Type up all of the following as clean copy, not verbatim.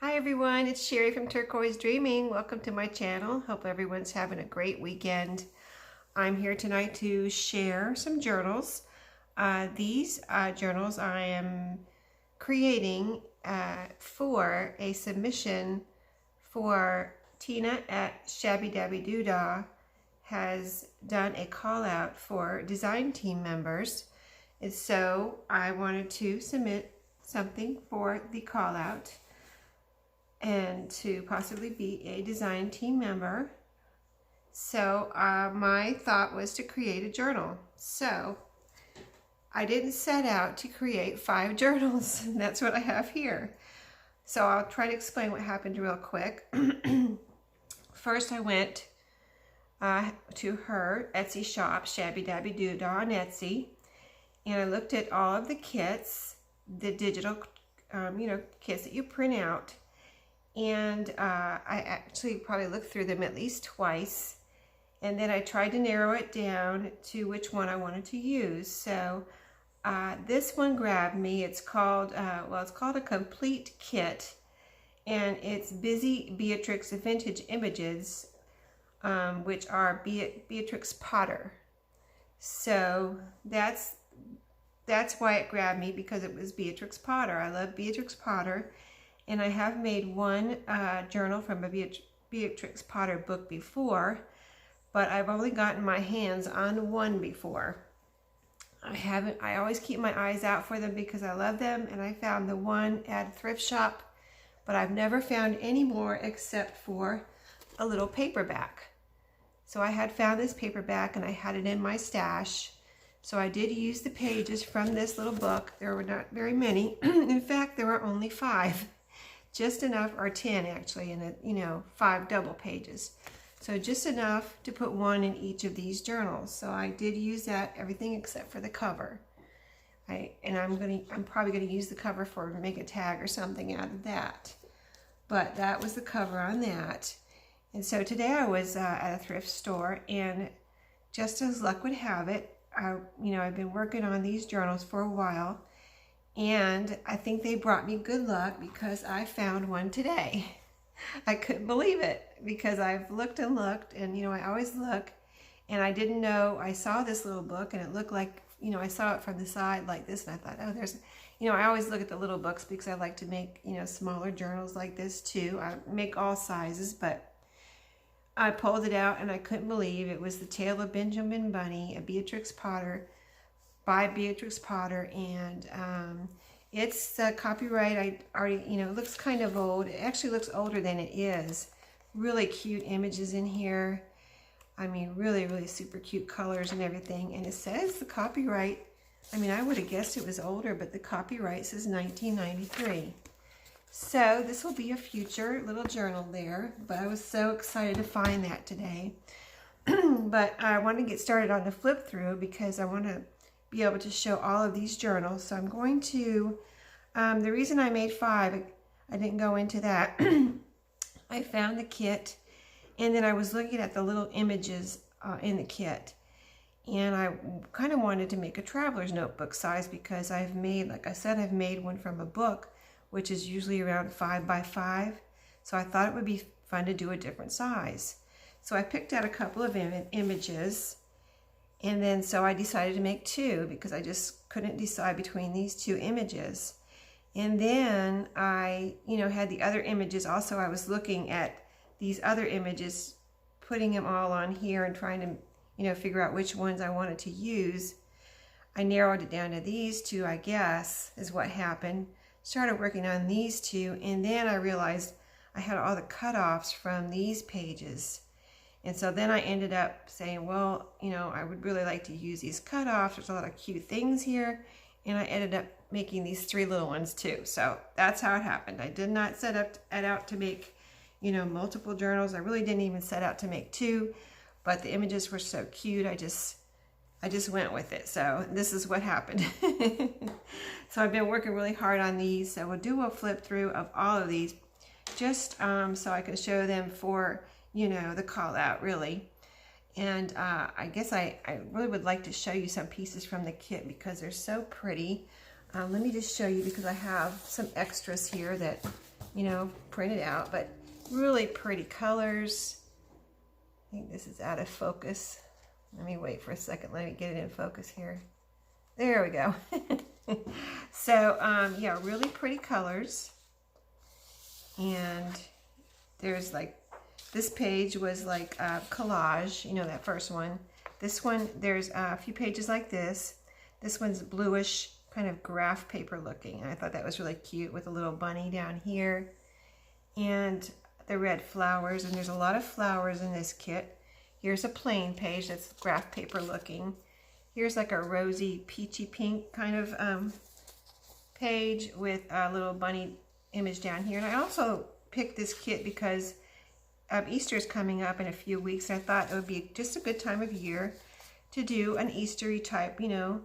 Hi everyone, it's Sherry from Turquoise Dreaming. Welcome to my channel. Hope everyone's having a great weekend. I'm here tonight to share some journals. These journals I am creating for a submission for Tina at Shabby Dabby Doo Dah has done a call out for design team members. And so I wanted to submit something for the call out and to possibly be a design team member. So my thought was to create a journal. So I didn't set out to create 5 journals. That's what I have here. So I'll try to explain what happened real quick. First I went to her Etsy shop, Shabby Dabby Doo Dah on Etsy, and I looked at all of the kits, the digital kits that you print out. And I actually probably looked through them at least twice, and then I tried to narrow it down to which one I wanted to use. So this one grabbed me. It's called it's called a complete kit, and it's Busy Beatrix Vintage Images, which are Beatrix Potter. So that's why it grabbed me, because it was Beatrix Potter. I love Beatrix Potter. And I have made one journal from a Beatrix Potter book before, but I've only gotten my hands on one before. I always keep my eyes out for them because I love them, and I found the one at a thrift shop, but I've never found any more except for a little paperback. So I had found this paperback and I had it in my stash. So I did use the pages from this little book. There were not very many. In fact, there were only 5. Just enough, or 10 actually, and 5 double pages. So just enough to put one in each of these journals. So I did use that, everything except for the cover. I'm probably gonna use the cover for make a tag or something out of that. But that was the cover on that. And so today I was at a thrift store, and just as luck would have it, I've been working on these journals for a while. And I think they brought me good luck because I found one today. I couldn't believe it because I've looked and looked, and I always look, and I didn't know. I saw this little book and it looked like, I saw it from the side like this, and I thought, oh, there's, I always look at the little books because I like to make, smaller journals like this too. I make all sizes, but I pulled it out and I couldn't believe it was The Tale of Benjamin Bunny, a Beatrix Potter, by Beatrix Potter, and it's copyright. I already, it looks kind of old. It actually looks older than it is. Really cute images in here. I mean, really, really super cute colors and everything. And it says the copyright, I would have guessed it was older, but the copyright says 1993. So this will be a future little journal there, but I was so excited to find that today. But I want to get started on the flip through because I want to be able to show all of these journals. So I'm going to, the reason I made 5, I didn't go into that. I found the kit, and then I was looking at the little images in the kit, and I kind of wanted to make a traveler's notebook size because I've made, like I said, I've made one from a book, which is usually around 5 by 5. So I thought it would be fun to do a different size. So I picked out a couple of images. And then so I decided to make 2 because I just couldn't decide between these 2 images. And then I, had the other images also. I was looking at these other images, putting them all on here and trying to, figure out which ones I wanted to use. I narrowed it down to these 2, I guess, is what happened. Started working on these 2, and then I realized I had all the cutoffs from these pages. And so then I ended up saying, well, I would really like to use these cutoffs. There's a lot of cute things here. And I ended up making these 3 little ones too. So that's how it happened. I did not set out to make, multiple journals. I really didn't even set out to make 2, but the images were so cute. I just went with it. So this is what happened. So I've been working really hard on these. So we'll do a flip through of all of these just so I can show them for the call out, really. And I guess I really would like to show you some pieces from the kit because they're so pretty. Let me just show you because I have some extras here that you know, printed out, but really pretty colors. I think this is out of focus. Let me wait for a second. Let me get it in focus here. There we go. So, yeah, really pretty colors. And there's like, this page was like a collage, you know, that first one. This one, there's a few pages like this. This one's bluish, kind of graph paper looking. And I thought that was really cute with a little bunny down here. And the red flowers, and there's a lot of flowers in this kit. Here's a plain page that's graph paper looking. Here's like a rosy peachy pink kind of page with a little bunny image down here. And I also picked this kit because Easter is coming up in a few weeks. I thought it would be just a good time of year to do an Eastery type, you know,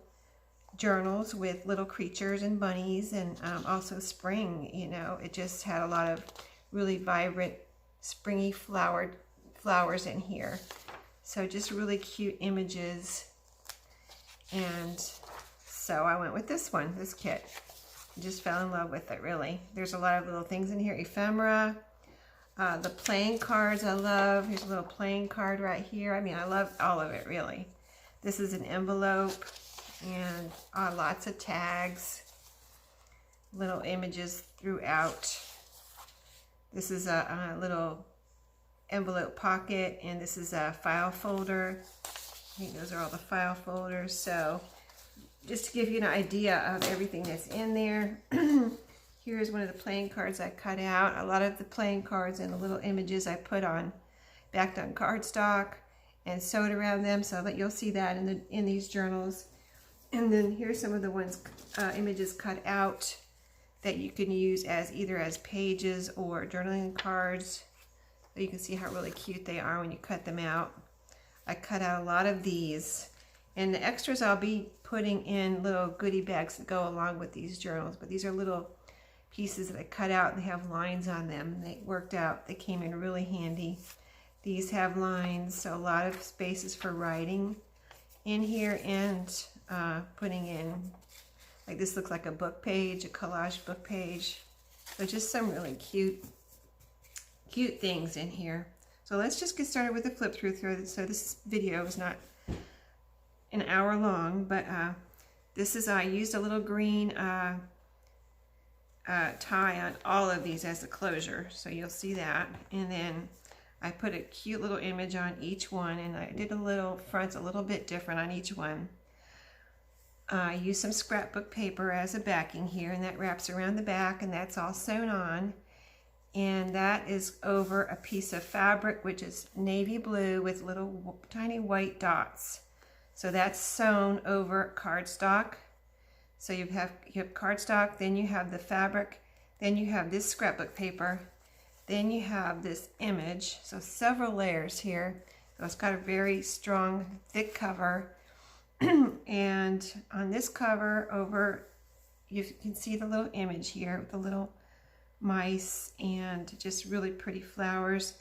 journals with little creatures and bunnies, and also spring, you know. It just had a lot of really vibrant springy flowers in here. So just really cute images. And so I went with this one, this kit. Just fell in love with it, really. There's a lot of little things in here. Ephemera. The playing cards I love. Here's a little playing card right here. I mean, I love all of it, really. This is an envelope. And lots of tags. Little images throughout. This is a little envelope pocket, and this is a file folder. I think those are all the file folders. So just to give you an idea of everything that's in there, here's one of the playing cards I cut out. A lot of the playing cards and the little images I put on, backed on cardstock and sewed around them, so that you'll see that in these journals. And then here's some of the ones, images cut out that you can use as either as pages or journaling cards. So you can see how really cute they are when you cut them out. I cut out a lot of these. And the extras I'll be putting in little goodie bags that go along with these journals. But these are little pieces that I cut out, and they have lines on them. And they worked out. They came in really handy. These have lines, so a lot of spaces for writing in here, and putting in, like this looks like a book page, a collage book page. So just some really cute things in here. So let's just get started with the flip through. So this video is not an hour long, but this is, I used a little green tie on all of these as a closure, so you'll see that. And then I put a cute little image on each one, and I did a little fronts a little bit different on each one. I used some scrapbook paper as a backing here, and that wraps around the back, and that's all sewn on. And that is over a piece of fabric, which is navy blue with little tiny white dots. So that's sewn over cardstock. So you have cardstock, then you have the fabric, then you have this scrapbook paper, then you have this image. So several layers here. So it's got a very strong, thick cover. And on this cover over, you can see the little image here with the little mice and just really pretty flowers.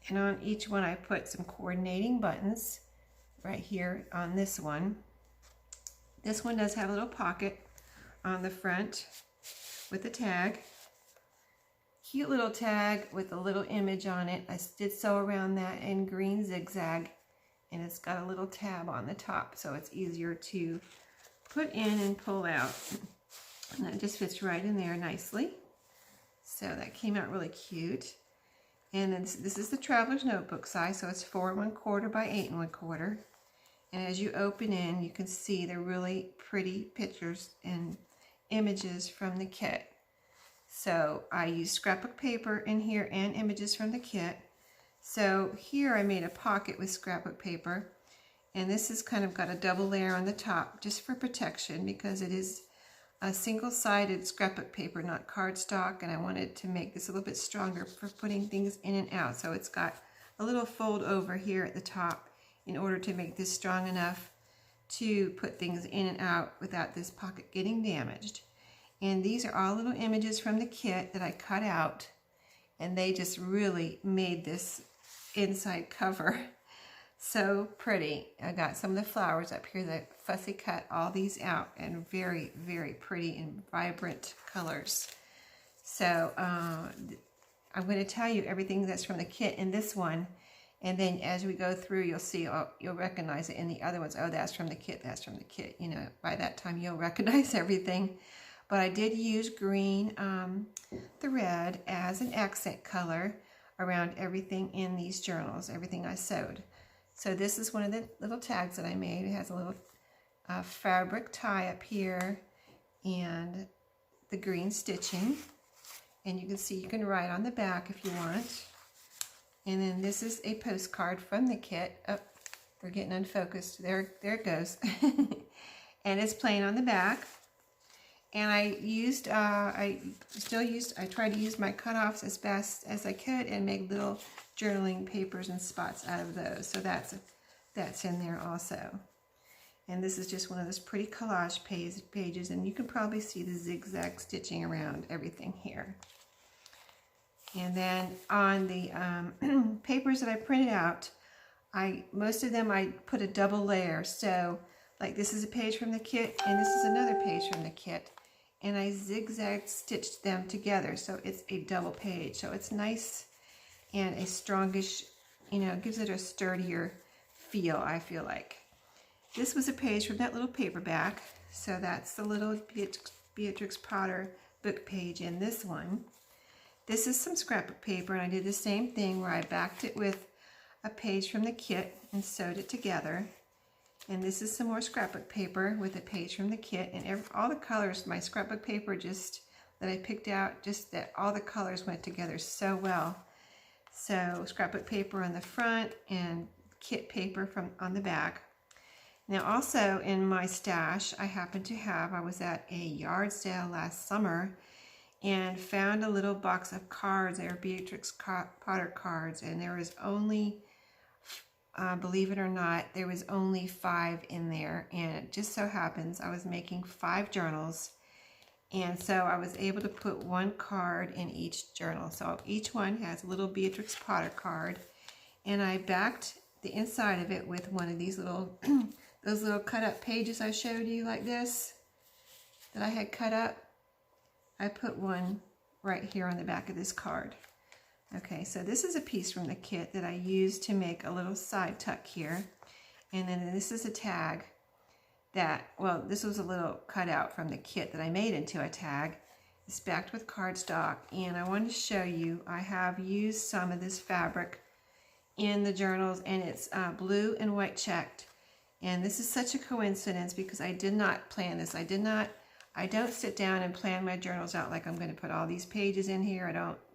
And on each one I put some coordinating buttons right here on this one. This one does have a little pocket on the front with a tag. Cute little tag with a little image on it. I did sew around that in green zigzag, and it's got a little tab on the top, so it's easier to put in and pull out. And that just fits right in there nicely. So that came out really cute. And then this is the Traveler's Notebook size, so it's 4 1/4 by 8 1/4. And as you open in, you can see the really pretty pictures and images from the kit. So I used scrapbook paper in here and images from the kit. So here I made a pocket with scrapbook paper, and this has kind of got a double layer on the top just for protection, because it is a single-sided scrapbook paper, not cardstock, and I wanted to make this a little bit stronger for putting things in and out. So it's got a little fold over here at the top in order to make this strong enough to put things in and out without this pocket getting damaged. And these are all little images from the kit that I cut out, and they just really made this inside cover so pretty. I got some of the flowers up here that fussy cut all these out, and very, very pretty and vibrant colors. So I'm going to tell you everything that's from the kit in this one, and then as we go through, you'll see, you'll recognize it in the other ones. Oh, that's from the kit, that's from the kit. You know, by that time you'll recognize everything. But I did use green thread as an accent color around everything in these journals, everything I sewed. So this is one of the little tags that I made. It has a little fabric tie up here and the green stitching. And you can see you can write on the back if you want. And then this is a postcard from the kit. Oh, we're getting unfocused. There it goes. And it's plain on the back. And I tried to use my cutoffs as best as I could and make little journaling papers and spots out of those. So that's in there also. And this is just one of those pretty collage pages, and you can probably see the zigzag stitching around everything here. And then on the papers that I printed out, most of them I put a double layer. So like this is a page from the kit, and this is another page from the kit. And I zigzag stitched them together, so it's a double page. So it's nice and a strongish, you know, gives it a sturdier feel, I feel like. This was a page from that little paperback. So that's the little Beatrix Potter book page in this one. This is some scrapbook paper, and I did the same thing where I backed it with a page from the kit and sewed it together. And this is some more scrapbook paper with a page from the kit, and all the colors, my scrapbook paper that I picked out, just that all the colors went together so well. So scrapbook paper on the front and kit paper on the back. Now also in my stash, I was at a yard sale last summer and found a little box of cards. They were Beatrix Potter cards, and there was only, believe it or not, there was only 5 in there. And it just so happens I was making 5 journals, and so I was able to put 1 card in each journal. So each one has a little Beatrix Potter card, and I backed the inside of it with one of these little those little cut up pages I showed you like this that I had cut up. I put one right here on the back of this card. Okay, so this is a piece from the kit that I used to make a little side tuck here. And then this is a tag that, well, this was a little cutout from the kit that I made into a tag. It's backed with cardstock, and I wanted to show you, I have used some of this fabric in the journals, and it's blue and white checked. And this is such a coincidence because I did not plan this. I don't sit down and plan my journals out like I'm going to put all these pages in here.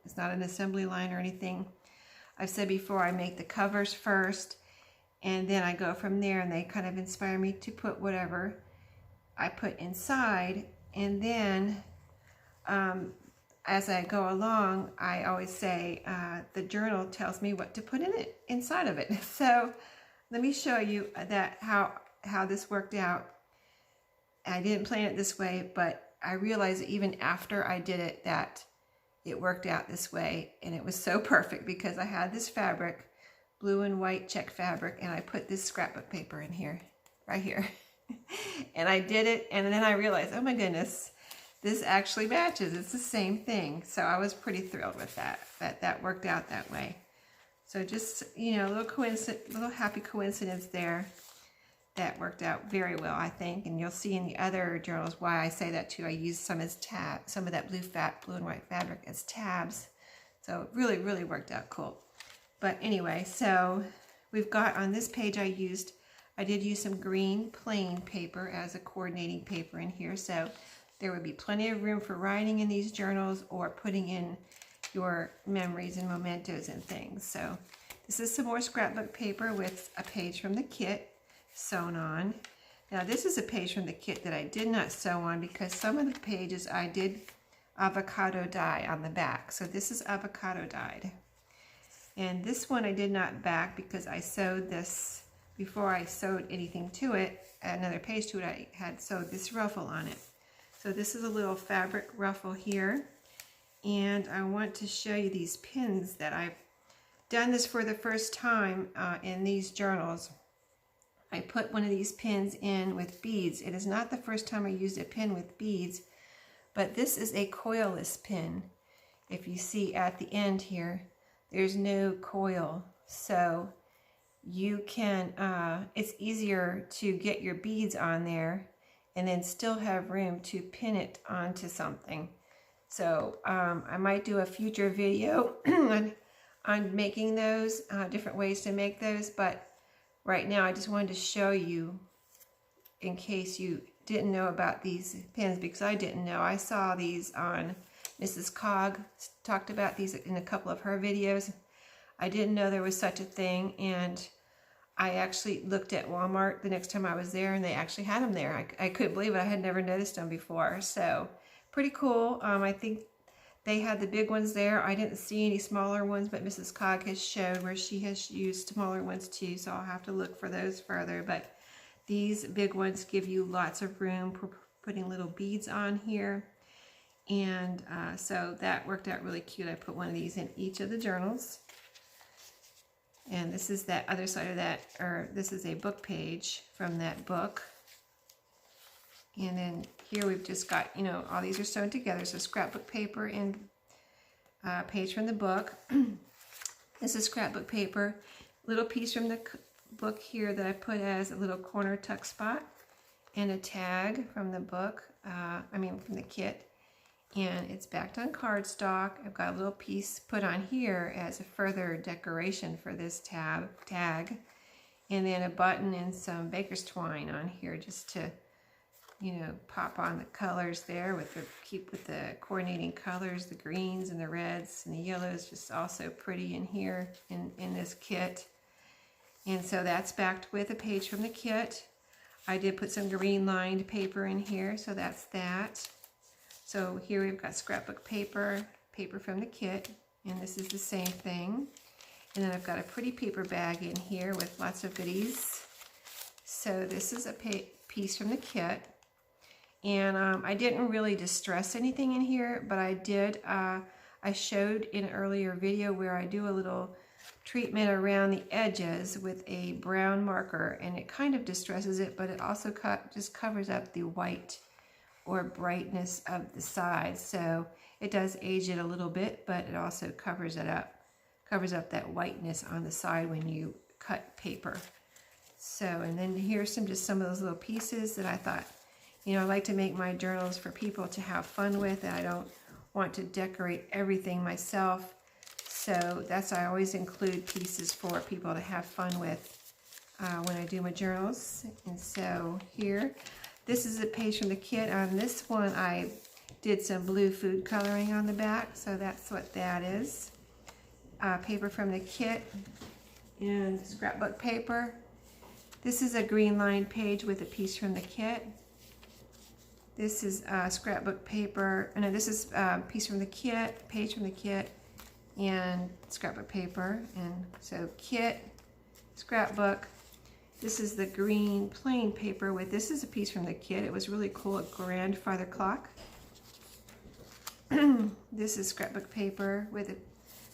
It's not an assembly line or anything. I've said before, I make the covers first, and then I go from there, and they kind of inspire me to put whatever I put inside. And then as I go along, I always say the journal tells me what to put in it, inside of it. So let me show you how this worked out. I didn't plan it this way, but I realized that even after I did it, that it worked out this way, and it was so perfect because I had this fabric, blue and white check fabric, and I put this scrapbook paper in here, right here. And I did it, and then I realized, oh my goodness, this actually matches. It's the same thing. So I was pretty thrilled with that worked out that way. So just, you know, a little happy coincidence there. That worked out very well, I think, and you'll see in the other journals why I say that too. I used some as tabs, some of that blue and white fabric as tabs. So it really, really worked out cool. But anyway, so we've got on this page I did use some green plain paper as a coordinating paper in here. So there would be plenty of room for writing in these journals or putting in your memories and mementos and things. So this is some more scrapbook paper with a page from the kit sewn on. Now this is a page from the kit that I did not sew on because some of the pages I did avocado dye on the back. So this is avocado dyed. And this one I did not back because I sewed this before I sewed anything to it, another page to it. I had sewed this ruffle on it. So this is a little fabric ruffle here. And I want to show you these pins that I've done this for the first time in these journals. I put one of these pins in with beads. It is not the first time I used a pin with beads, but this is a coilless pin. if you see at the end here, there's no coil. So you can, it's easier to get your beads on there and then still have room to pin it onto something. So I might do a future video on making those, different ways to make those, but right now I just wanted to show you in case you didn't know about these pins, because I didn't know. I saw these on Mrs. Cog, talked about these in a couple of her videos. I didn't know there was such a thing, and I actually looked at Walmart the next time I was there, and they actually had them there. I couldn't believe it. I had never noticed them before. So pretty cool. I think they had the big ones there. I didn't see any smaller ones, but Mrs. Cog has showed where she has used smaller ones too, so I'll have to look for those further. But these big ones give you lots of room for putting little beads on here. And so that worked out really cute. I put one of these in each of the journals. And this is that other side of that, or this is a book page from that book. And then here we've just got, you know, all these are sewn together. So scrapbook paper and page from the book. This is scrapbook paper. Little piece from the book here that I put as a little corner tuck spot. And a tag from the book, from the kit. And it's backed on cardstock. I've got a little piece put on here as a further decoration for this tag. And then a button and some baker's twine on here just to, you know, pop on the colors there with the coordinating colors, the greens and the reds and the yellows, just also pretty in here in this kit. And so that's backed with a page from the kit. I did put some green lined paper in here, so that's that. So here we've got scrapbook paper, paper from the kit, and this is the same thing. And then I've got a pretty paper bag in here with lots of goodies. So this is a piece from the kit. And I didn't really distress anything in here, but I did, I showed in an earlier video where I do a little treatment around the edges with a brown marker, and it kind of distresses it, but it also just covers up the white or brightness of the sides. So it does age it a little bit, but it also covers up that whiteness on the side when you cut paper. So, and then here's just some of those little pieces that I thought, you know, I like to make my journals for people to have fun with, and I don't want to decorate everything myself. So that's why I always include pieces for people to have fun with when I do my journals. And so here, this is a page from the kit. On this one, I did some blue food coloring on the back, so that's what that is. Paper from the kit and scrapbook paper. This is a green lined page with a piece from the kit. This is scrapbook paper, and this is a piece from the kit, page from the kit, and scrapbook paper. And so kit, scrapbook. This is the green plain paper with, this is a piece from the kit. It was really cool, a grandfather clock. This is scrapbook paper with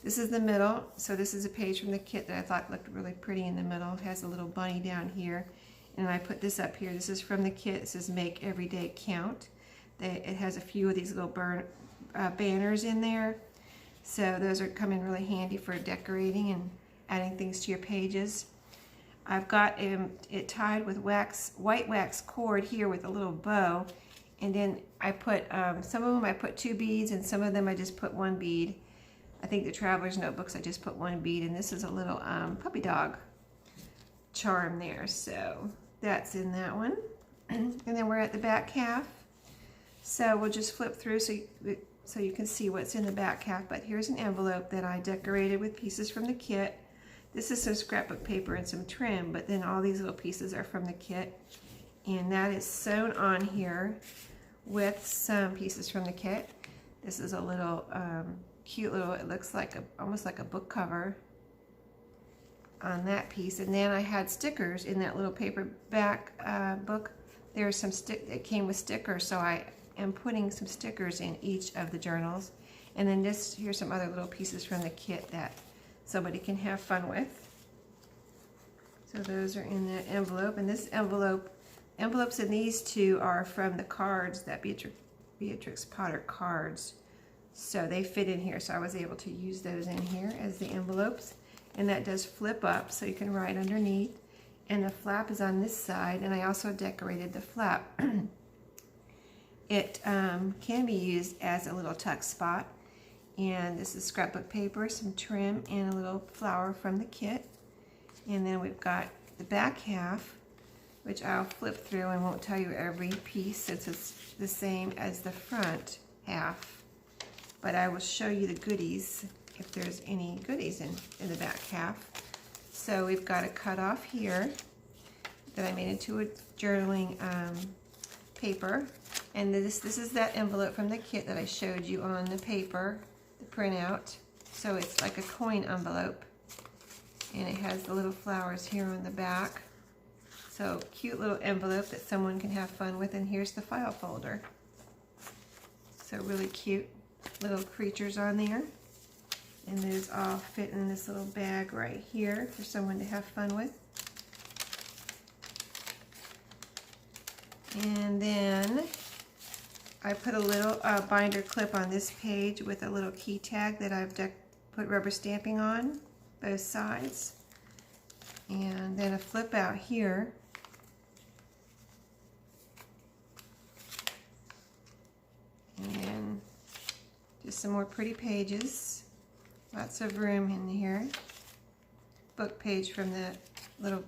this is the middle. So this is a page from the kit that I thought looked really pretty in the middle. It has a little bunny down here. And I put this up here. This is from the kit. It says make every day count. It has a few of these little banners in there. So those are come in really handy for decorating and adding things to your pages. I've got it tied with white wax cord here with a little bow, and then I put some of them I put 2 beads, and some of them I just put 1 bead. I think the Traveler's Notebooks I just put 1 bead, and this is a little puppy dog charm there. So that's in that one. And then we're at the back half. So we'll just flip through so you can see what's in the back half. But here's an envelope that I decorated with pieces from the kit. This is some scrapbook paper and some trim, but then all these little pieces are from the kit. And that is sewn on here with some pieces from the kit. This is a little cute little, it looks like almost like a book cover on that piece. And then I had stickers in that little paperback book. There's some it came with stickers, so I am putting some stickers in each of the journals. And then here's some other little pieces from the kit that somebody can have fun with. So those are in that envelope, and this envelopes in these two are from the cards that Beatrix Potter cards So they fit in here, so I was able to use those in here as the envelopes. And that does flip up, so you can write underneath. And the flap is on this side, and I also decorated the flap. It can be used as a little tuck spot. And this is scrapbook paper, some trim, and a little flower from the kit. And then we've got the back half, which I'll flip through and won't tell you every piece since it's the same as the front half. But I will show you the goodies if there's any goodies in the back half. So we've got a cutoff here that I made into a journaling paper. And this is that envelope from the kit that I showed you on the paper, the printout. So it's like a coin envelope. And it has the little flowers here on the back. So cute little envelope that someone can have fun with. And here's the file folder. So really cute little creatures on there. And those all fit in this little bag right here for someone to have fun with. And then I put a little binder clip on this page with a little key tag that I've put rubber stamping on both sides. And then a flip out here. And just some more pretty pages. Lots of room in here. Book page from that little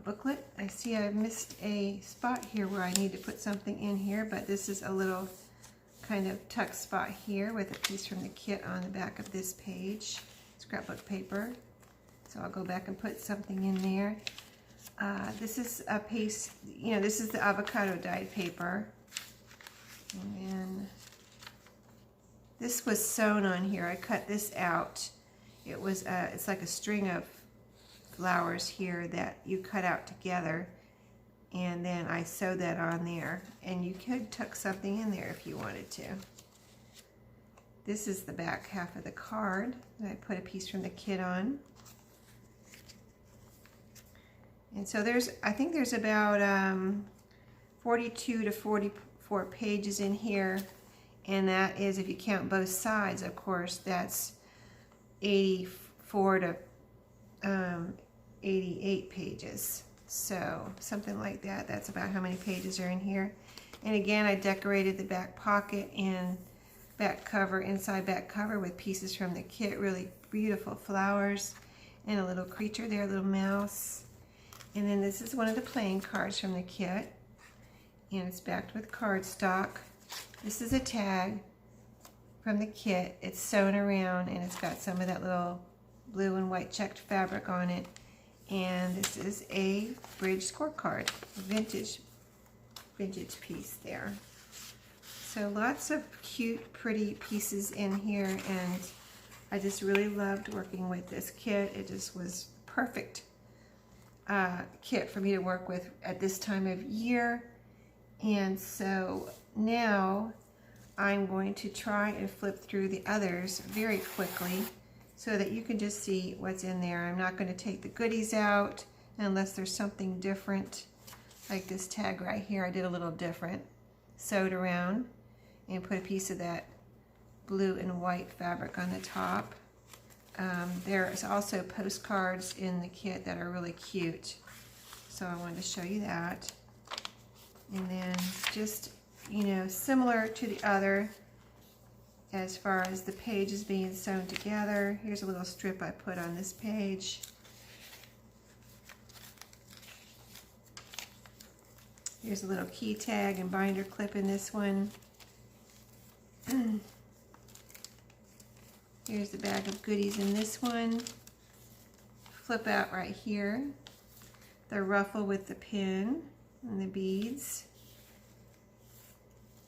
booklet. I see I've missed a spot here where I need to put something in here, but this is a little kind of tuck spot here with a piece from the kit on the back of this page. Scrapbook paper. So I'll go back and put something in there. This is a piece, you know, this is the avocado dyed paper. And then this was sewn on here. I cut this out. It was it's like a string of flowers here that you cut out together, and then I sewed that on there. And you could tuck something in there if you wanted to. This is the back half of the card that I put a piece from the kit on. And so I think there's about 42 to 44 pages in here. And that is, if you count both sides, of course, that's 84 to 88 pages. So something like that. That's about how many pages are in here. And again, I decorated the back pocket and back cover, inside back cover with pieces from the kit. Really beautiful flowers and a little creature there, a little mouse. And then this is one of the playing cards from the kit. And it's backed with cardstock. This is a tag from the kit. It's sewn around and it's got some of that little blue and white checked fabric on it. And this is a bridge scorecard, vintage piece there. So lots of cute, pretty pieces in here, and I just really loved working with this kit. It just was perfect kit for me to work with at this time of year. And so now I'm going to try and flip through the others very quickly so that you can just see what's in there. I'm not going to take the goodies out unless there's something different, like this tag right here. I did a little different, sewed around and put a piece of that blue and white fabric on the top. There's also postcards in the kit that are really cute, so I wanted to show you that. And then just, you know, similar to the other as far as the pages being sewn together. Here's a little strip I put on this page. Here's a little key tag and binder clip in this one. Here's the bag of goodies in this one. Flip out right here. The ruffle with the pin and the beads.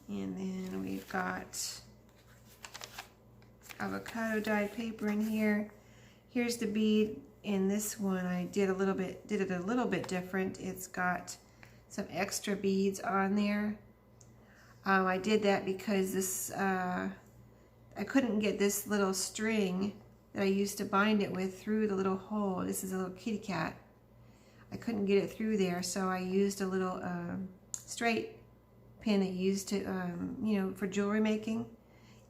And then we've got avocado dyed paper in here. Here's the bead in this one. I did it a little bit different. It's got some extra beads on there. I did that because this I couldn't get this little string that I used to bind it with through the little hole. This is a little kitty cat. I couldn't get it through there, so I used a little straight pin that you used to, you know, for jewelry making.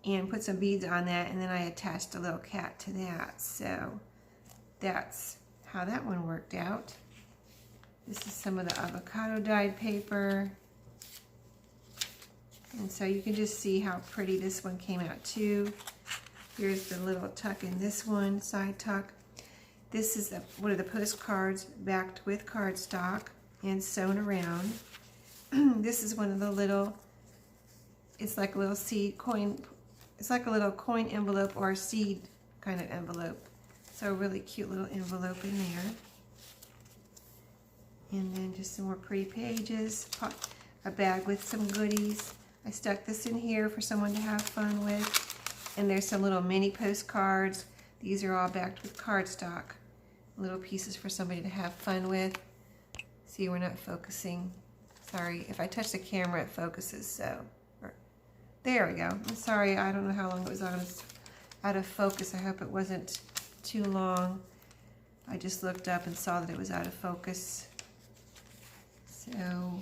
and put some beads on that, and then I attached a little cat to that. So that's how that one worked out. This is some of the avocado dyed paper. And so you can just see how pretty this one came out too. Here's the little tuck in this one, side tuck. This is one of the postcards backed with cardstock and sewn around. This is one of the little, it's like a little seed coin, it's like a little coin envelope or a seed kind of envelope. So a really cute little envelope in there. And then just some more pretty pages, a bag with some goodies. I stuck this in here for someone to have fun with. And there's some little mini postcards. These are all backed with cardstock. Little pieces for somebody to have fun with. See, we're not focusing. Sorry, if I touch the camera, it focuses, so. There we go. I'm sorry, I don't know how long it was out of focus. I hope it wasn't too long. I just looked up and saw that it was out of focus. So,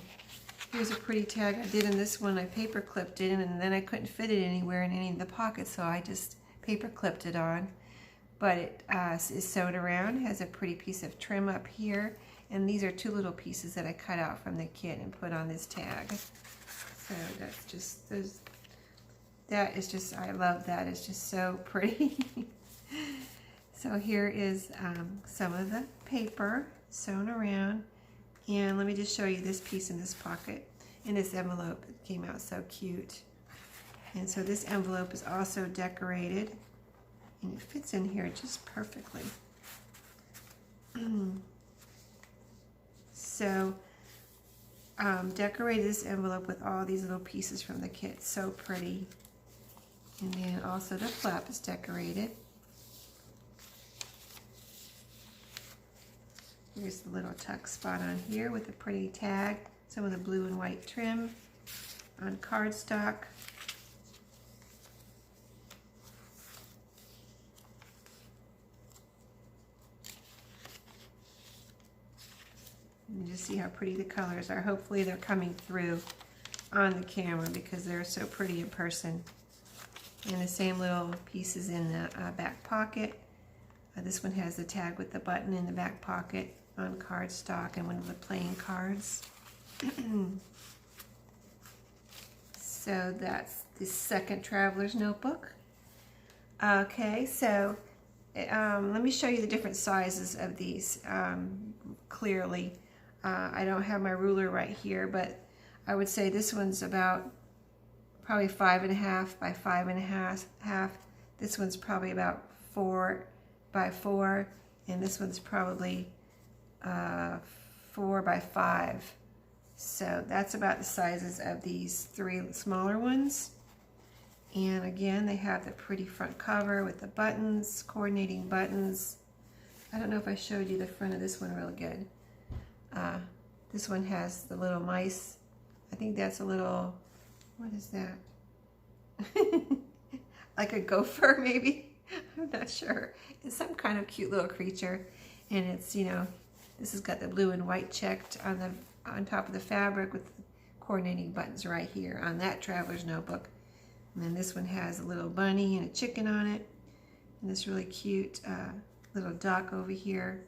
here's a pretty tag I did in this one. I paper clipped it in, and then I couldn't fit it anywhere in any of the pockets, so I just paper clipped it on. But it is sewed around, has a pretty piece of trim up here, and these are two little pieces that I cut out from the kit and put on this tag. So that's just, that is just, I love that. It's just so pretty. So here is some of the paper sewn around. And let me just show you this piece in this pocket. In this envelope, it came out so cute. And so this envelope is also decorated. And it fits in here just perfectly. So, decorated this envelope with all these little pieces from the kit. So pretty. And then also the flap is decorated. Here's the little tuck spot on here with a pretty tag. Some of the blue and white trim on cardstock. You just see how pretty the colors are. Hopefully they're coming through on the camera because they're so pretty in person. And the same little pieces in the back pocket. This one has the tag with the button in the back pocket on cardstock and one of the playing cards. So that's the second traveler's notebook. Okay, so let me show you the different sizes of these clearly. I don't have my ruler right here, but I would say this one's about probably 5.5 by 5.5. This one's probably about 4 by 4, and this one's probably 4 by 5. So that's about the sizes of these three smaller ones. And again, they have the pretty front cover with the buttons, coordinating buttons. I don't know if I showed you the front of this one real good. This one has the little mice. I think that's a little, what is that? Like a gopher maybe? I'm not sure. It's some kind of cute little creature. And it's, you know, this has got the blue and white checked on top of the fabric with the coordinating buttons right here on that traveler's notebook. And then this one has a little bunny and a chicken on it. And this really cute little duck over here.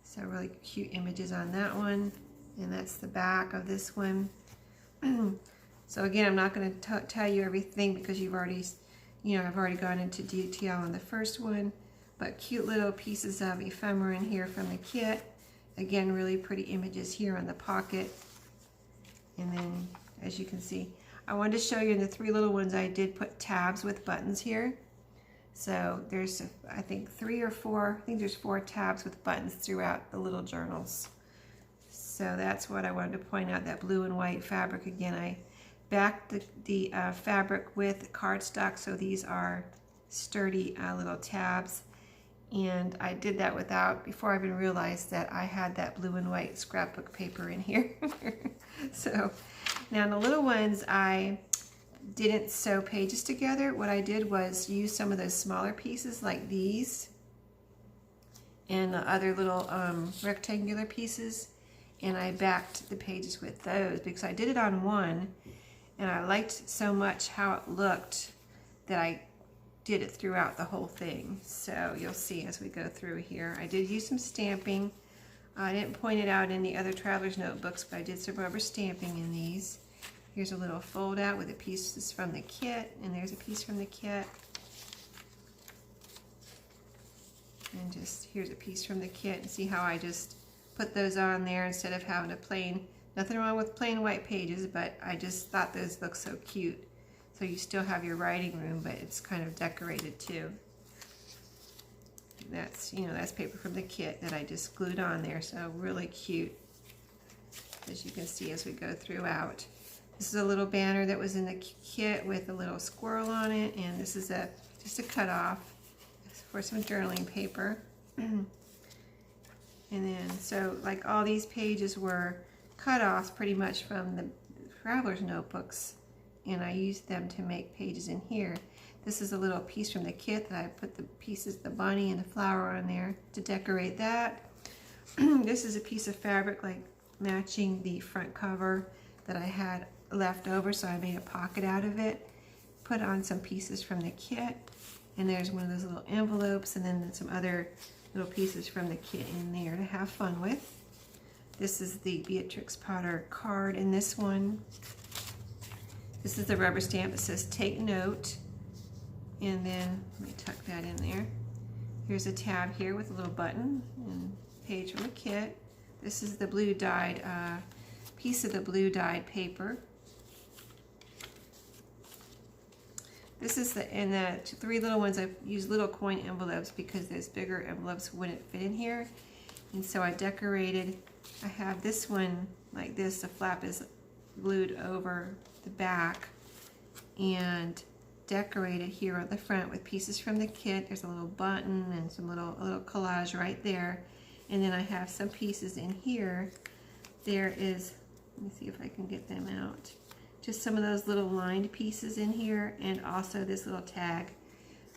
So really cute images on that one. And that's the back of this one. So again, I'm not going to tell you everything because you've already, you know, I've already gone into detail on the first one. But cute little pieces of ephemera in here from the kit. Again, really pretty images here on the pocket. And then, as you can see, I wanted to show you in the three little ones, I did put tabs with buttons here. So there's, I think, 3 or 4, I think there's 4 tabs with buttons throughout the little journals. So that's what I wanted to point out, that blue and white fabric. Again, I backed the fabric with cardstock, so these are sturdy little tabs. And I did that before I even realized that I had that blue and white scrapbook paper in here. So now in the little ones, I didn't sew pages together. What I did was use some of those smaller pieces like these and the other little rectangular pieces, and I backed the pages with those because I did it on one and I liked so much how it looked that I did it throughout the whole thing. So you'll see as we go through here. I did use some stamping. I didn't point it out in the other traveler's notebooks, but I did some rubber stamping in these. Here's a little fold out with the pieces from the kit, and there's a piece from the kit. And just, here's a piece from the kit, and see how I just put those on there instead of having a plain, nothing wrong with plain white pages, but I just thought those look so cute. So you still have your writing room, but it's kind of decorated too. And that's, you know, that's paper from the kit that I just glued on there, so really cute, as you can see as we go throughout. This is a little banner that was in the kit with a little squirrel on it, and this is just a cutoff for some journaling paper. And then, so like all these pages were cut-offs pretty much from the traveler's notebooks, and I used them to make pages in here. This is a little piece from the kit that I put the pieces, the bunny and the flower on there to decorate that. This is a piece of fabric like matching the front cover that I had left over, so I made a pocket out of it, put on some pieces from the kit, and there's one of those little envelopes, and then some other little pieces from the kit in there to have fun with. This is the Beatrix Potter card in this one. This is the rubber stamp that says take note, and then let me tuck that in there. Here's a tab here with a little button and page from the kit. This is the blue dyed piece of the blue dyed paper. This is and the three little ones, I've used little coin envelopes because those bigger envelopes wouldn't fit in here. And so I decorated, I have this one like this, the flap is glued over the back, and decorated here on the front with pieces from the kit. There's a little button and some a little collage right there. And then I have some pieces in here. There is, let me see if I can get them out. Just some of those little lined pieces in here, and also this little tag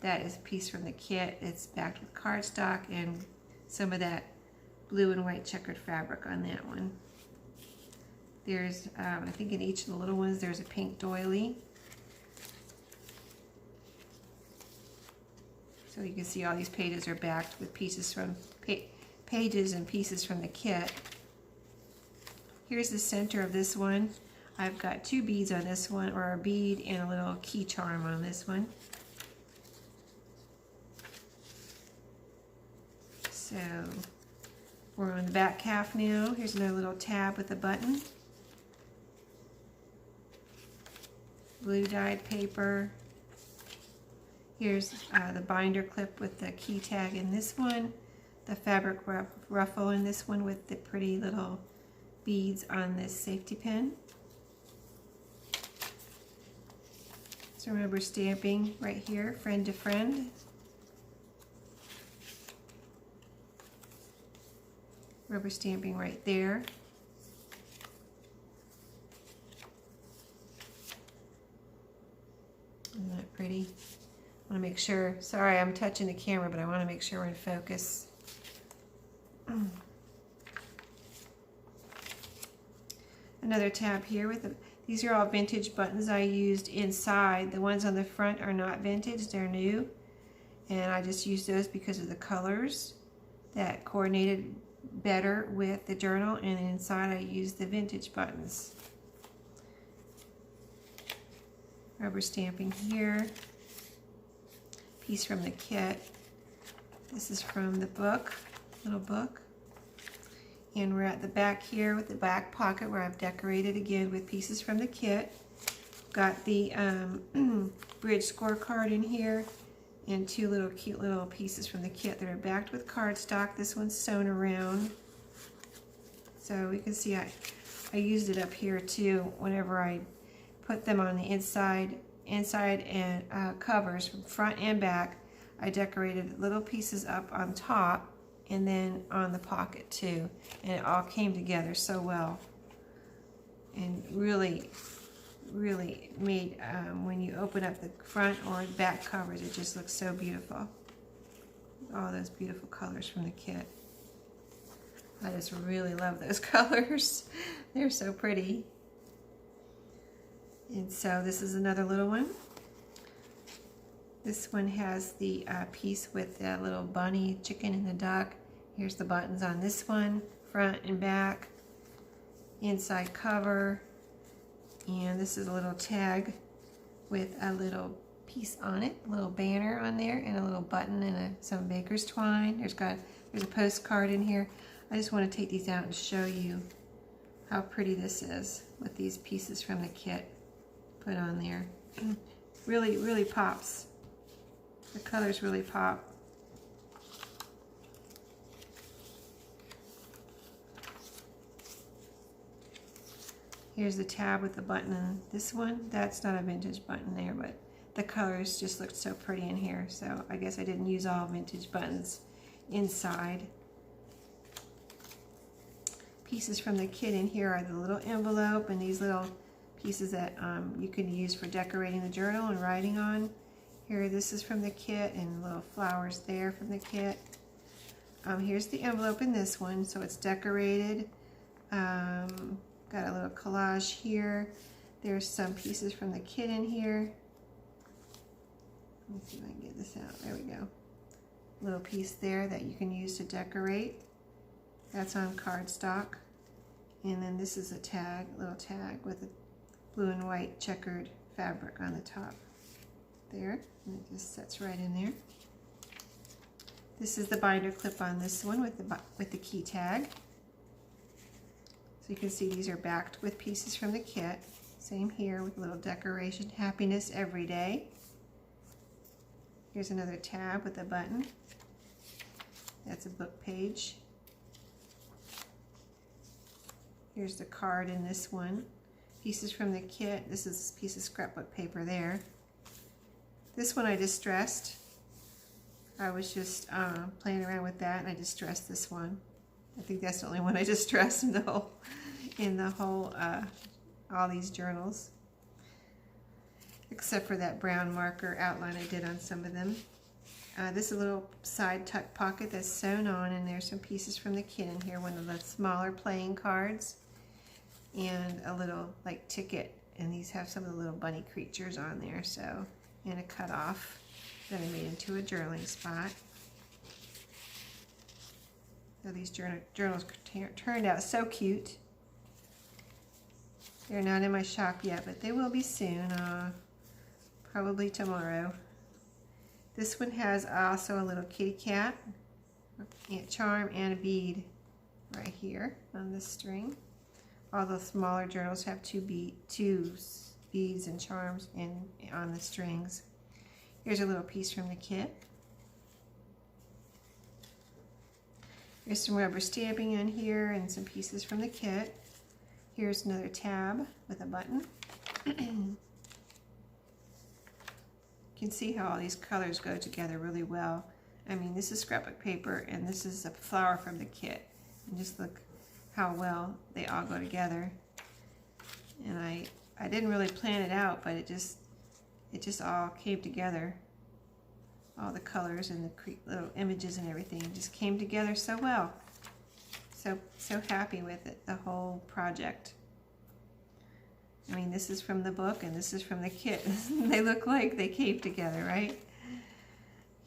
that is a piece from the kit. It's backed with cardstock and some of that blue and white checkered fabric on that one. There's, I think in each of the little ones, there's a pink doily. So you can see all these pages are backed with pieces from pages and pieces from the kit. Here's the center of this one. I've got 2 beads on this one, or a bead and a little key charm on this one. So we're on the back half now. Here's another little tab with a button. Blue dyed paper. Here's the binder clip with the key tag in this one. The fabric ruffle in this one with the pretty little beads on this safety pin. Some rubber stamping right here, friend to friend. Rubber stamping right there. Isn't that pretty? I want to make sure, sorry I'm touching the camera, but I want to make sure we're in focus. Another tab here with these are all vintage buttons I used inside. The ones on the front are not vintage, they're new. And I just used those because of the colors that coordinated better with the journal, and inside I used the vintage buttons. Rubber stamping here. Piece from the kit. This is from the book, little book. And we're at the back here with the back pocket where I've decorated again with pieces from the kit. Got the bridge scorecard in here, and 2 little cute little pieces from the kit that are backed with cardstock. This one's sewn around. So we can see I used it up here too whenever I put them on the inside and covers from front and back. I decorated little pieces up on top and then on the pocket too, and it all came together so well, and really made when you open up the front or back covers, it just looks so beautiful. All those beautiful colors from the kit. I just really love those colors. They're so pretty. And so this is another little one. This one has the piece with the little bunny, chicken, and the duck. Here's the buttons on this one, front and back, inside cover, and this is a little tag with a little piece on it, a little banner on there, and a little button and some baker's twine. There's a postcard in here. I just want to take these out and show you how pretty this is with these pieces from the kit put on there. Really, really pops. The colors really pop. Here's the tab with the button in this one. That's not a vintage button there, but the colors just looked so pretty in here, so I guess I didn't use all vintage buttons inside. Pieces from the kit in here are the little envelope and these little pieces that you can use for decorating the journal and writing on. Here, this is from the kit, and little flowers there from the kit. Here's the envelope in this one, so it's decorated. Got a little collage here. There's some pieces from the kit in here. Let me see if I can get this out. There we go. Little piece there that you can use to decorate. That's on cardstock. And then this is a tag, little tag with a blue and white checkered fabric on the top. There, and it just sets right in there. This is the binder clip on this one with the key tag. So you can see these are backed with pieces from the kit. Same here with a little decoration, happiness every day. Here's another tab with a button. That's a book page. Here's the card in this one. Pieces from the kit. This is a piece of scrapbook paper there. This one I distressed. I was just playing around with that, and I distressed this one. I think that's the only one I distressed in the whole all these journals, except for that brown marker outline I did on some of them. This is a little side tuck pocket that's sewn on, and there's some pieces from the kit in here. One of the smaller playing cards, and a little like ticket, and these have some of the little bunny creatures on there. So. And a cutoff that I made into a journaling spot. So these journals turned out so cute. They're not in my shop yet, but they will be soon, probably tomorrow. This one has also a little kitty cat, a charm, and a bead right here on this string. All the smaller journals have two beads and charms on the strings. Here's a little piece from the kit. There's some rubber stamping in here and some pieces from the kit. Here's another tab with a button. You can see how all these colors go together really well. I mean, this is scrapbook paper and this is a flower from the kit. And just look how well they all go together. And I didn't really plan it out, but it just all came together. All the colors and the little images and everything just came together so well. So happy with it, the whole project. I mean, this is from the book and this is from the kit. They look like they came together, right?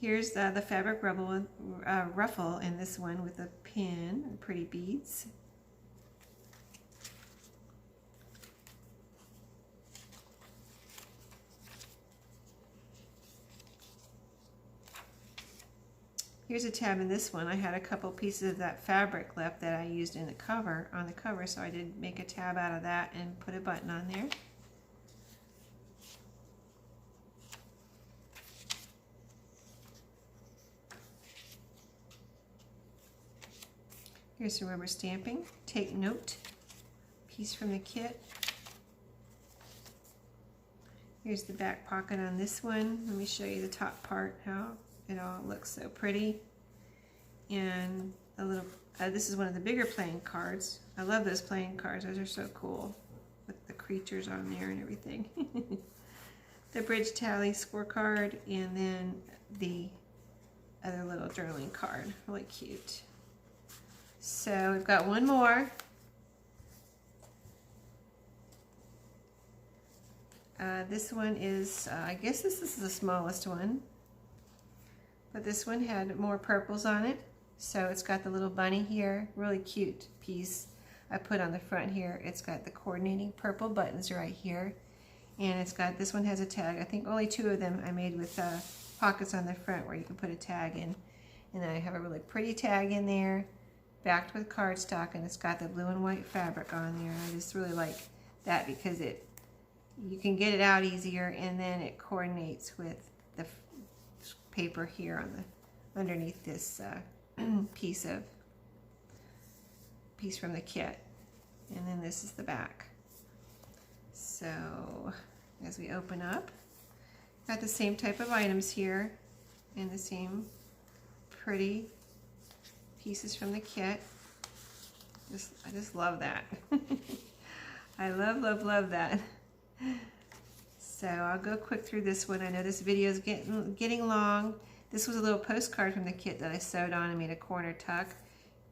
Here's the fabric ruffle in this one with a pin and pretty beads. Here's a tab in this one. I had a couple pieces of that fabric left that I used in the cover, on the cover, so I did make a tab out of that and put a button on there. Here's some rubber stamping. Take note. Piece from the kit. Here's the back pocket on this one. Let me show you the top part, how it all looks so pretty. And a little, this is one of the bigger playing cards. I love those playing cards. Those are so cool with the creatures on there and everything. The bridge tally scorecard, and then the other little journaling card. Really cute. So we've got one more. This one is, I guess this is the smallest one, but this one had more purples on it. So it's got the little bunny here, really cute piece I put on the front here. It's got the coordinating purple buttons right here. And it's got, this one has a tag. I think only 2 of them I made with pockets on the front where you can put a tag in. And then I have a really pretty tag in there, backed with cardstock, and it's got the blue and white fabric on there. I just really like that because you can get it out easier, and then it coordinates with the paper here on the underneath this piece from the kit. And then this is the back. So as we open up, got the same type of items here and the same pretty pieces from the kit. I just love that. I love that. So I'll go quick through this one. I know this video is getting long. This was a little postcard from the kit that I sewed on and made a corner tuck.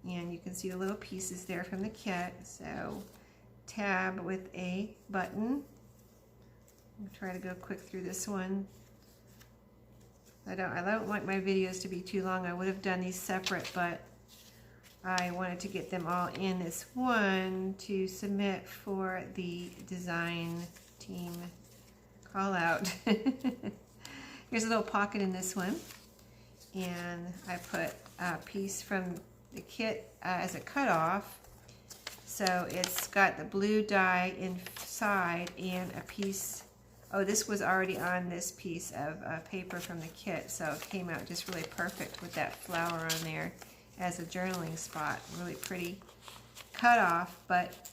And you can see the little pieces there from the kit. So tab with a button. I'll try to go quick through this one. I don't like my videos to be too long. I would have done these separate, but I wanted to get them all in this one to submit for the design team call out. Here's a little pocket in this one, and I put a piece from the kit as a cutoff. So it's got the blue dye inside and a piece. Oh, this was already on this piece of paper from the kit, so it came out just really perfect with that flower on there as a journaling spot. Really pretty cutoff, but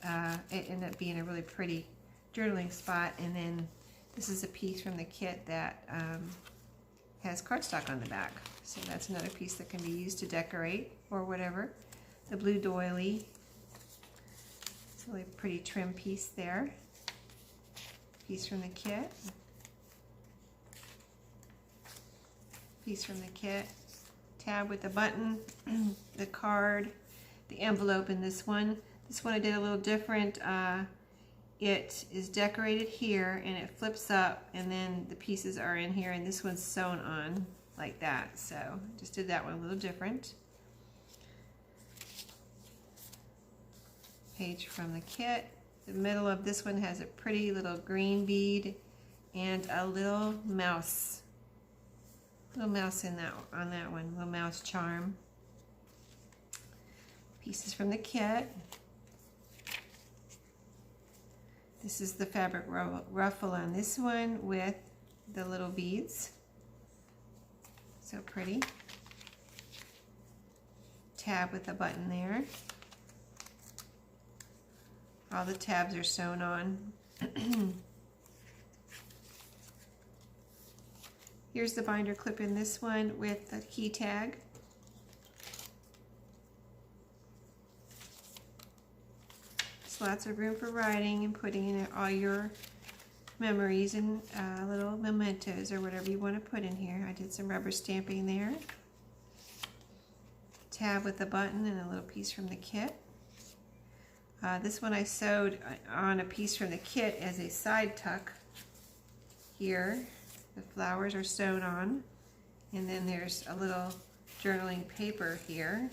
it ended up being a really pretty journaling spot. And then this is a piece from the kit that has cardstock on the back. So that's another piece that can be used to decorate or whatever. The blue doily. It's a really pretty trim piece there. Piece from the kit. Piece from the kit. Tab with the button, the card, the envelope in this one. This one I did a little different. It is decorated here and it flips up, and then the pieces are in here, and this one's sewn on like that. So just did that one a little different. Page from the kit. The middle of this one has a pretty little green bead and a little mouse. Little mouse in that, on that one, little mouse charm. Pieces from the kit. This is the fabric ruffle on this one with the little beads. So pretty. Tab with a button there. All the tabs are sewn on. Here's the binder clip in this one with the key tag. Just lots of room for writing and putting in all your memories and little mementos or whatever you want to put in here. I did some rubber stamping there. Tab with a button and a little piece from the kit. This one I sewed on a piece from the kit as a side tuck here. The flowers are sewn on, and then there's a little journaling paper here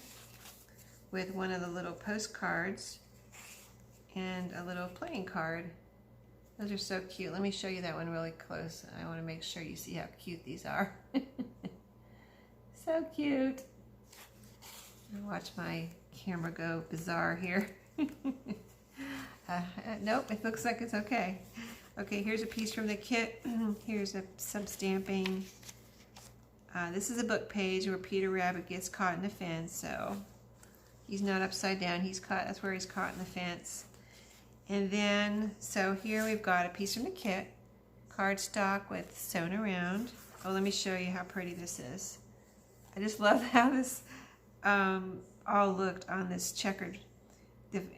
with one of the little postcards and a little playing card. Those are so cute. Let me show you that one really close. I want to make sure you see how cute these are. So cute. Watch my camera go bizarre here. Nope, it looks like it's okay. Okay, here's a piece from the kit. Here's some stamping. This is a book page where Peter Rabbit gets caught in the fence, so he's not upside down. He's caught. That's where he's caught in the fence. And then, so here we've got a piece from the kit, cardstock with sewn around. Oh, let me show you how pretty this is. I just love how this all looked on this checkered.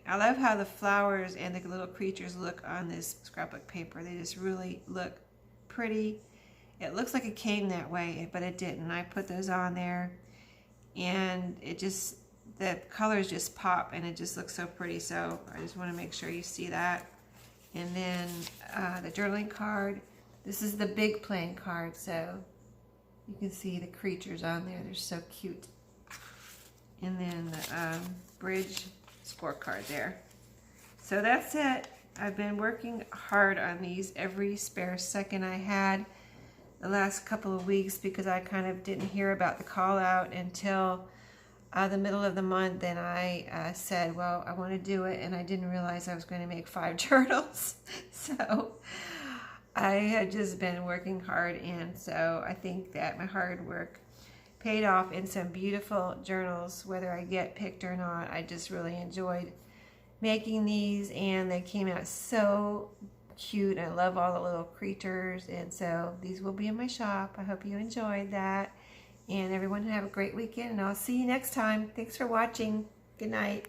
I love how the flowers and the little creatures look on this scrapbook paper. They just really look pretty. It looks like it came that way, but it didn't. I put those on there, and it just, the colors just pop, and it just looks so pretty. So I just want to make sure you see that. And then the journaling card. This is the big playing card, so you can see the creatures on there. They're so cute. And then the bridge scorecard there. So that's it. I've been working hard on these every spare second I had the last couple of weeks because I kind of didn't hear about the call out until the middle of the month. And I said, well, I want to do it, and I didn't realize I was going to make 5 journals. So I had just been working hard, and so I think that my hard work paid off in some beautiful journals, whether I get picked or not. I just really enjoyed making these, and they came out so cute. I love all the little creatures, and so these will be in my shop. I hope you enjoyed that, and everyone have a great weekend, and I'll see you next time. Thanks for watching. Good night.